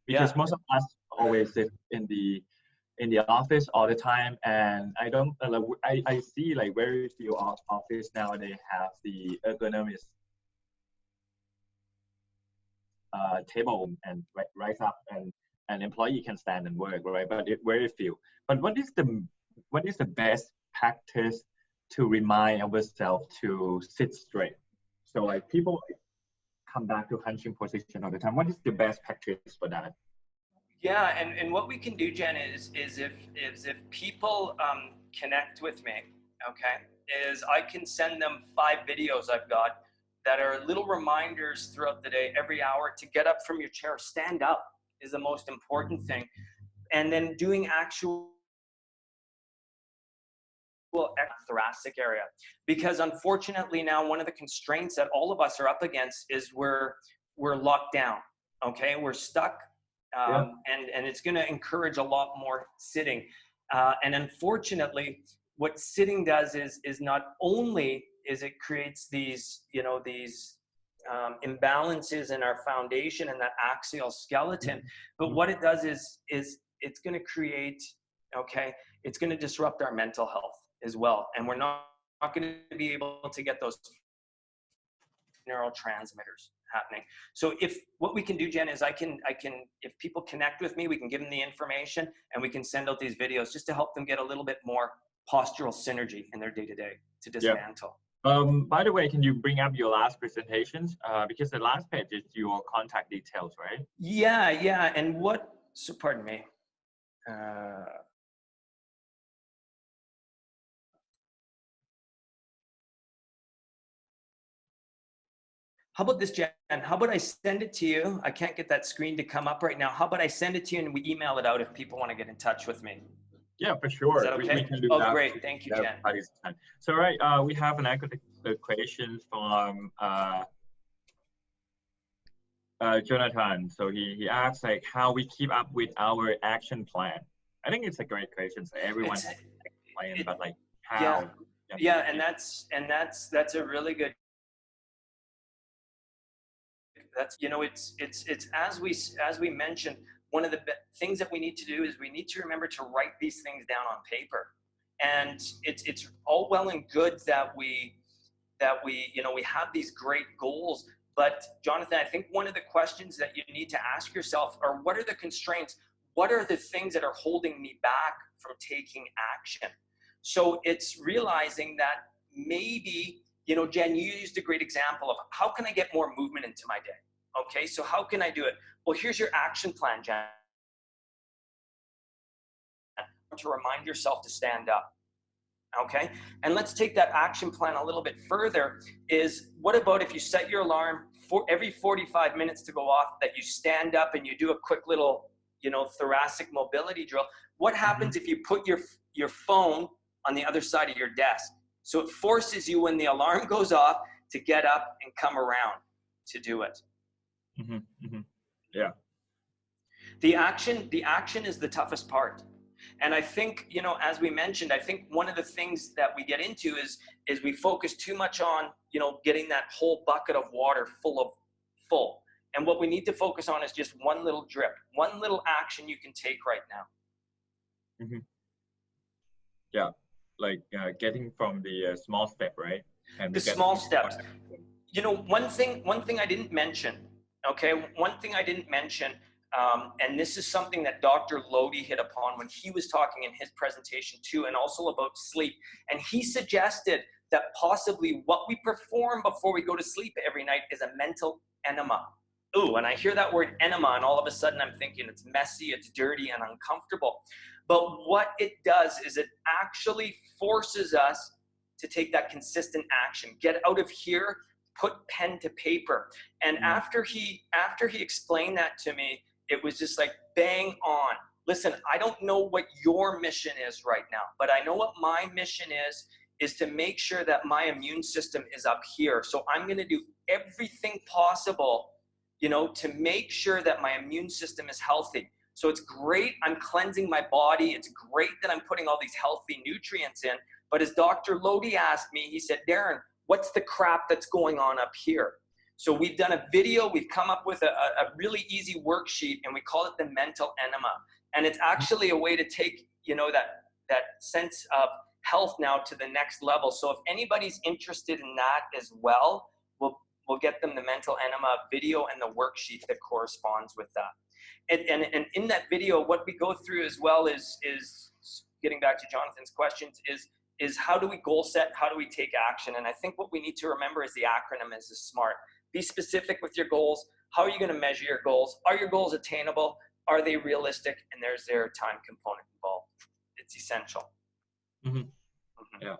Because most of us always sit in the office all the time, and I see like very few office nowadays have the ergonomic table and rise up, and an employee can stand and work, right? But very few. But what is the best practice to remind ourselves to sit straight? So like people come back to hunching position all the time. What is the best practice for that? Yeah, and what we can do, Jen, is if people connect with me, okay, is I can send them 5 videos I've got that are little reminders throughout the day, every hour, to get up from your chair. Stand up is the most important thing. And then doing actual thoracic area, because unfortunately now one of the constraints that all of us are up against is we're locked down, okay, we're stuck, and it's going to encourage a lot more sitting, and unfortunately what sitting does is not only is it creates these imbalances in our foundation and that axial skeleton, but what it does is it's going to create, okay, it's going to disrupt our mental health as well, and we're not going to be able to get those neurotransmitters happening. So if what we can do, Jen, is I can if people connect with me, we can give them the information and we can send out these videos just to help them get a little bit more postural synergy in their day-to-day to dismantle. By the way, can you bring up your last presentations? Because the last page is your contact details, right? Yeah, and pardon me. How about this, Jen? How about I send it to you? I can't get that screen to come up right now. How about I send it to you and we email it out if people want to get in touch with me? Yeah, for sure. Is that okay? We can do Oh, that. great. Thank you, Jen. So, right, we have an academic question from Jonathan. So he asks like how we keep up with our action plan. I think it's a great question. So everyone has an action plan, but like how? Yeah, and that's a really good. That's, you know, it's as we mentioned, one of the things that we need to do is we need to remember to write these things down on paper. And it's all well and good that we you know, we have these great goals, but Jonathan, I think one of the questions that you need to ask yourself are, what are the constraints? What are the things that are holding me back from taking action? So it's realizing that maybe, you know, Jen, you used a great example of how can I get more movement into my day? Okay, so how can I do it? Well, here's your action plan, Jen. To remind yourself to stand up. Okay, and let's take that action plan a little bit further. Is what about if you set your alarm for every 45 minutes to go off, that you stand up and you do a quick little, you know, thoracic mobility drill? What happens if you put your phone on the other side of your desk? So it forces you, when the alarm goes off, to get up and come around to do it. Yeah. The action is the toughest part. And I think, you know, as we mentioned, I think one of the things that we get into is we focus too much on, you know, getting that whole bucket of water full. And what we need to focus on is just one little drip, one little action you can take right now. Yeah, like getting from the small step, right? And the small steps. You know, one thing I didn't mention, okay, and this is something that Dr. Lodi hit upon when he was talking in his presentation too, and also about sleep. And he suggested that possibly what we perform before we go to sleep every night is a mental enema. Ooh, and I hear that word enema, and all of a sudden I'm thinking it's messy, it's dirty, and uncomfortable. But what it does is it actually forces us to take that consistent action. Get out of here, put pen to paper. And after he explained that to me, it was just like bang on. Listen, I don't know what your mission is right now, but I know what my mission is to make sure that my immune system is up here. So I'm going to do everything possible, you know, to make sure that my immune system is healthy. So it's great I'm cleansing my body. It's great that I'm putting all these healthy nutrients in. But as Dr. Lodi asked me, he said, Darren, what's the crap that's going on up here? So we've done a video, we've come up with a really easy worksheet, and we call it the mental enema. And it's actually a way to take, you know, that sense of health now to the next level. So if anybody's interested in that as well, we'll get them the mental enema video and the worksheet that corresponds with that. And in that video, what we go through as well is getting back to Jonathan's questions, is how do we goal set? How do we take action? And I think what we need to remember is the acronym is SMART. Be specific with your goals. How are you going to measure your goals? Are your goals attainable? Are they realistic? And there's their time component involved. It's essential. Yeah,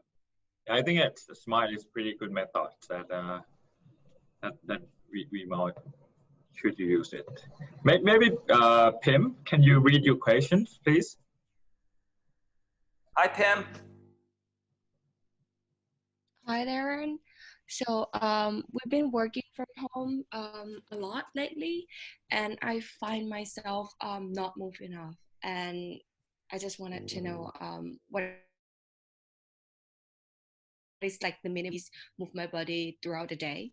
I think it's SMART is pretty good method that we might should use it. Maybe Pim, can you read your questions, please? Hi, Pim. Hi, Darren. So we've been working from home a lot lately, and I find myself not moving enough. And I just wanted to know what is like the minimum move my body throughout the day.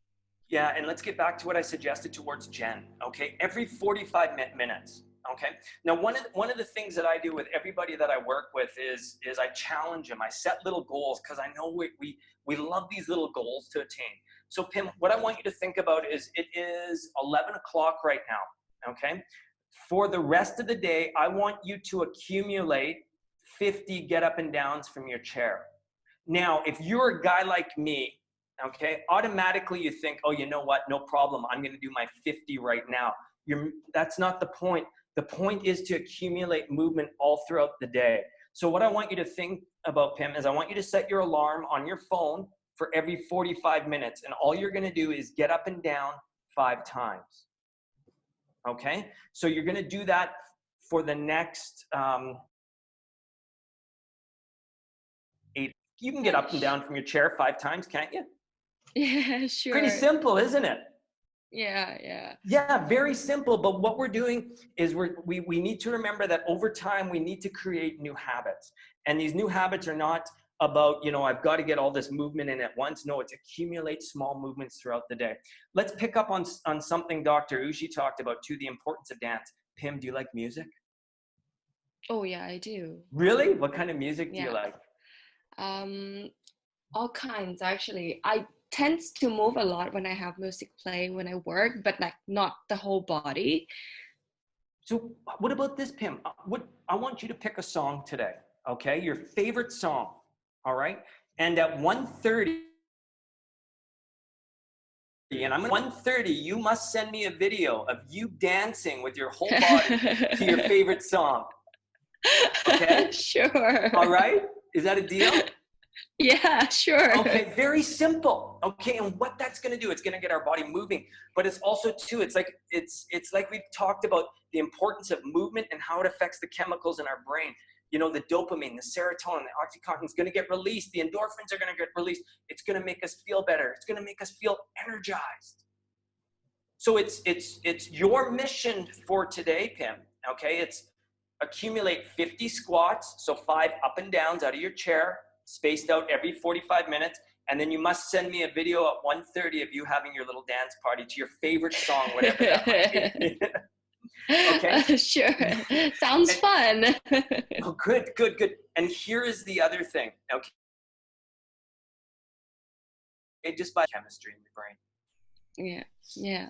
Yeah, and let's get back to what I suggested towards Jen. Okay, every 45 minutes. Okay. Now, one of the things that I do with everybody that I work with is I challenge them. I set little goals because I know we love these little goals to attain. So, Pim, what I want you to think about is it is 11 o'clock right now. Okay. For the rest of the day, I want you to accumulate 50 get up and downs from your chair. Now, if you're a guy like me, okay, automatically you think, oh, you know what? No problem. I'm going to do my 50 right now. That's not the point. The point is to accumulate movement all throughout the day. So what I want you to think about, Pim, is I want you to set your alarm on your phone for every 45 minutes. And all you're going to do is get up and down 5 times. Okay? So you're going to do that for the next 8. You can get up and down from your chair 5 times, can't you? Yeah, sure. Pretty simple, isn't it? Yeah. Yeah, very simple. But what we're doing is we need to remember that over time, we need to create new habits. And these new habits are not about, I've got to get all this movement in at once. No, it's accumulate small movements throughout the day. Let's pick up on something Dr. Ushi talked about too, the importance of dance. Pim, do you like music? Oh yeah, I do. Really? What kind of music do you Yeah. like? All kinds actually. I tend to move a lot when I have music playing when I work, but like not the whole body. So what about this, Pim? I want you to pick a song today, okay? Your favorite song, all right? And at 1:30, and I'm at 1:30, you must send me a video of you dancing with your whole body to your favorite song. Okay? Sure. All right? Is that a deal? Yeah, sure. Okay, very simple. Okay, and what that's going to do, it's going to get our body moving, but it's also too, it's like we've talked about the importance of movement and how it affects the chemicals in our brain. The dopamine, the serotonin, the oxytocin is going to get released. The endorphins are going to get released. It's going to make us feel better. It's going to make us feel energized. So it's your mission for today, Pim. Okay, it's accumulate 50 squats, so 5 up and downs out of your chair, spaced out every 45 minutes, and then you must send me a video at 1:30 of you having your little dance party to your favorite song, whatever that might be. Okay? Sure. Sounds fun. Oh, good. And here is the other thing, okay? Just by chemistry in the brain. Yeah,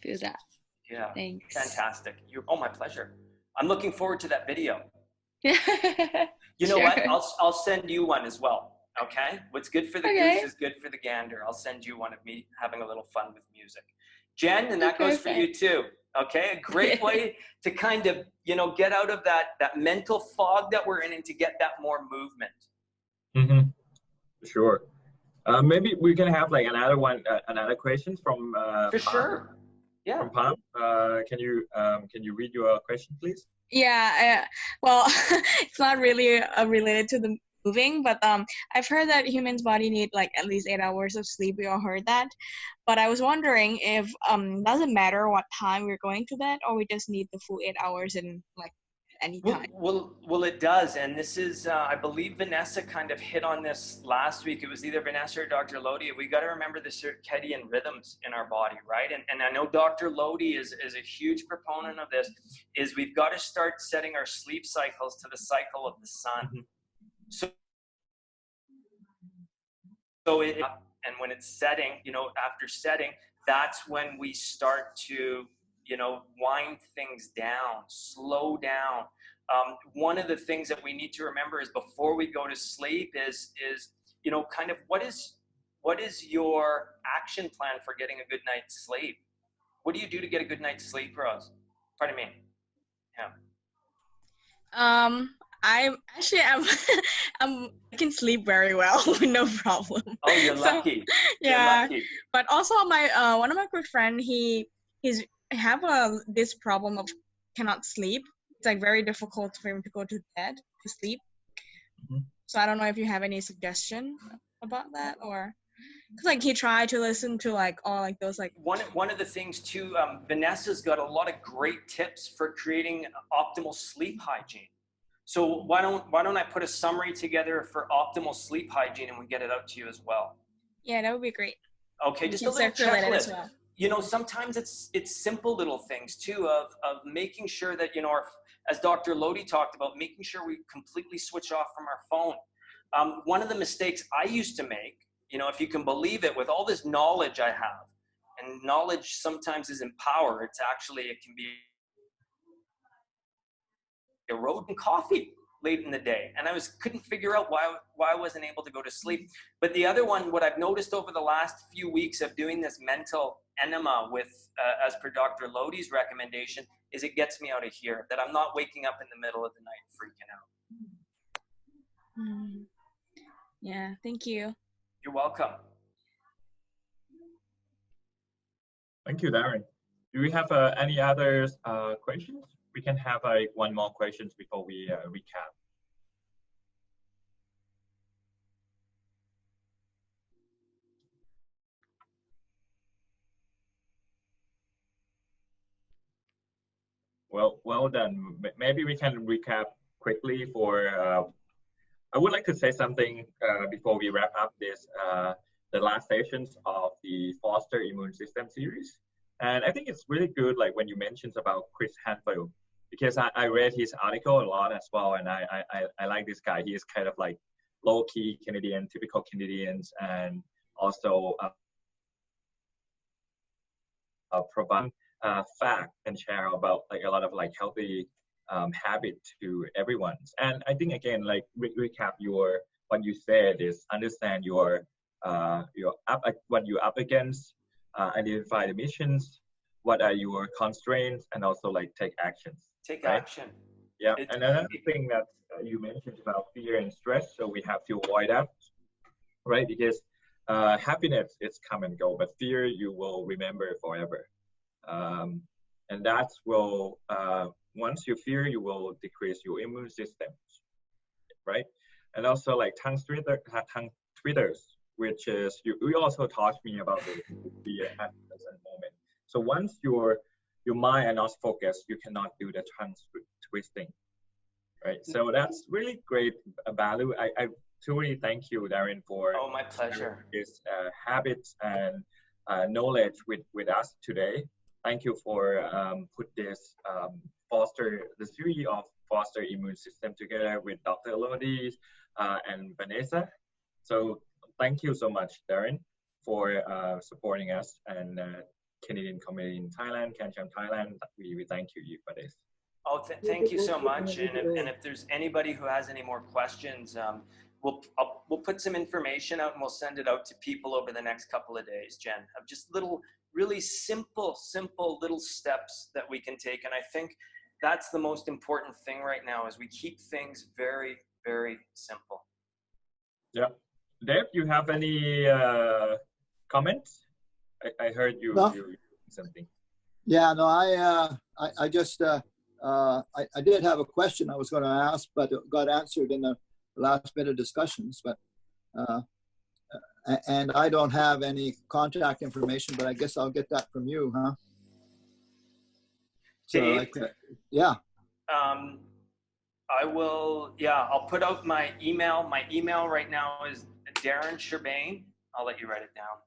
feel that. Yeah. Thanks. Fantastic. My pleasure. I'm looking forward to that video. You know Sure. what? I'll send you one as well. Okay? What's good for the goose is good for the gander. I'll send you one of me having a little fun with music. Jen, and that goes for you too. Okay? A great way to kind of, get out of that mental fog that we're in and to get that more movement. Mm-hmm. Sure. Maybe we can have like another question from For Pam. sure. Yeah. From Pam. Can you read your question, please? Yeah, well, it's not really related to the moving, but I've heard that humans' body need like at least 8 hours of sleep. We all heard that, but I was wondering if doesn't matter what time we're going to bed, or we just need the full 8 hours in like any time. Well, it does, and this is I believe Vanessa kind of hit on this last week. It was either Vanessa or Dr. Lodi. We got to remember the circadian rhythms in our body, right? And I know Dr. Lodi is a huge proponent of this. Is we've got to start setting our sleep cycles to the cycle of the sun. Mm-hmm. So and when it's setting, after setting, that's when we start to wind things down, slow down. One of the things that we need to remember is before we go to sleep is kind of what is your action plan for getting a good night's sleep? What do you do to get a good night's sleep, Rose? Pardon me. Yeah. I can sleep very well with no problem. Oh, you're lucky. Yeah. You're lucky. But also my one of my good friend, he's have this problem of cannot sleep. It's like very difficult for him to go to bed to sleep. Mm-hmm. So I don't know if you have any suggestion about that, or because like he tried to listen to like all like those like one of the things too. Vanessa's got a lot of great tips for creating optimal sleep hygiene. So why don't I put a summary together for optimal sleep hygiene and we get it out to you as well? Yeah, that would be great. Okay, just a little checklist. Sometimes it's simple little things too of making sure that, as Dr. Lodi talked about, making sure we completely switch off from our phone. One of the mistakes I used to make, if you can believe it, with all this knowledge I have, and knowledge sometimes isn't power, it can be eroding coffee late in the day, and I couldn't figure out why I wasn't able to go to sleep. But the other one, what I've noticed over the last few weeks of doing this mental enema with, as per Dr. Lodi's recommendation, is it gets me out of here, that I'm not waking up in the middle of the night freaking out. Yeah, thank you. You're welcome. Thank you, Darren. Do we have any other questions? We can have one more questions before we recap. Well done. Maybe we can recap quickly for, I would like to say something before we wrap up this, the last sessions of the Foster Immune System series. And I think it's really good, like when you mentioned about Chris Hadfield, because I read his article a lot as well. And I like this guy. He is kind of like low-key Canadian, typical Canadians, and also provide fact and share about like a lot of like healthy habit to everyone. And I think again, like recap what you said is understand your what you're up against, identify the missions, what are your constraints, and also like take actions. Take right? action. Yeah, and another thing that you mentioned about fear and stress, so we have to avoid that, right? Because happiness is come and go, but fear you will remember forever. And that will, once you fear, you will decrease your immune system, right? And also like tongue tweeters, which is, you also taught me about the fear at the present moment. So once your mind are not focused, you cannot do the tongue twisting, right? So that's really great value. I truly thank you, Darren, for my pleasure. This habits and knowledge with us today. Thank you for put this the series of Foster Immune System together with Dr. Lodi and Vanessa. So thank you so much, Darren, for supporting us and Canadian community in Thailand, CanCham Thailand. We thank you for this. Oh, thank you so much. And if there's anybody who has any more questions, we'll put some information out and we'll send it out to people over the next couple of days, Jen, of just little, really simple little steps that we can take. And I think that's the most important thing right now is we keep things very, very simple. Yeah. Dave, you have any comments? I heard you, no. you something. Yeah, no, I just, I did have a question I was going to ask, but it got answered in the last bit of discussions, but, and I don't have any contact information, but I guess I'll get that from you, huh? So Dave, yeah. I will, yeah, I'll put out my email. My email right now is Darren Scherbain. I'll let you write it down.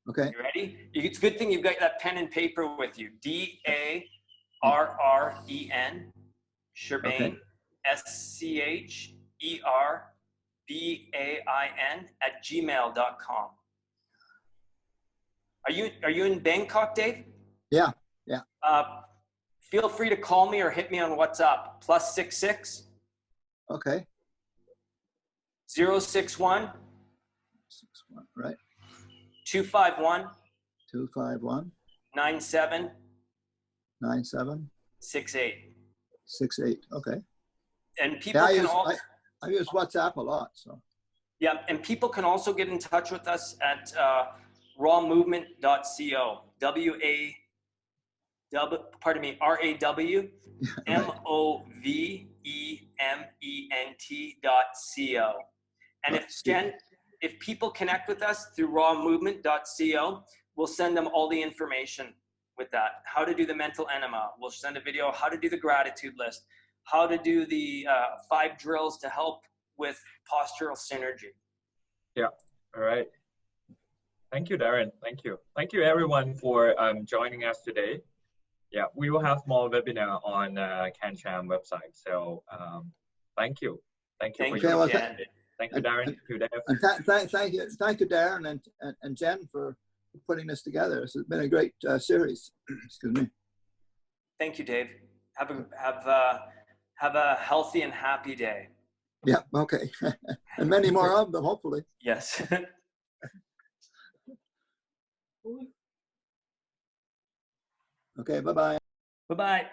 Okay. You ready? It's a good thing you've got that pen and paper with you. Darren Scherbain, Okay. SCHERBAIN @gmail.com. Are you in Bangkok, Dave? Yeah. Feel free to call me or hit me on WhatsApp. +66. Okay. 061. 61, right. 251. 251. 97. 97. 68. 68. Okay. And people Yeah, can also. I use WhatsApp a lot, so. Yeah, and people can also get in touch with us at rawmovement.co. RAWMOVEMENT.co. And if people connect with us through rawmovement.co, we'll send them all the information with that. How to do the mental enema. We'll send a video how to do the gratitude list, how to do the 5 drills to help with postural synergy. Yeah. All right. Thank you, Darren. Thank you. Thank you, everyone, for joining us today. Yeah, we will have more webinar on CanCham website. So thank you. Thank you for your Jen. Thank you, Darren. Thank you, Darren and Jen for putting this together. This has been a great series. Excuse me. Thank you, Dave. Have a healthy and happy day. Yeah. Okay. And many more of them, hopefully. Yes. Okay. Bye-bye. Bye-bye.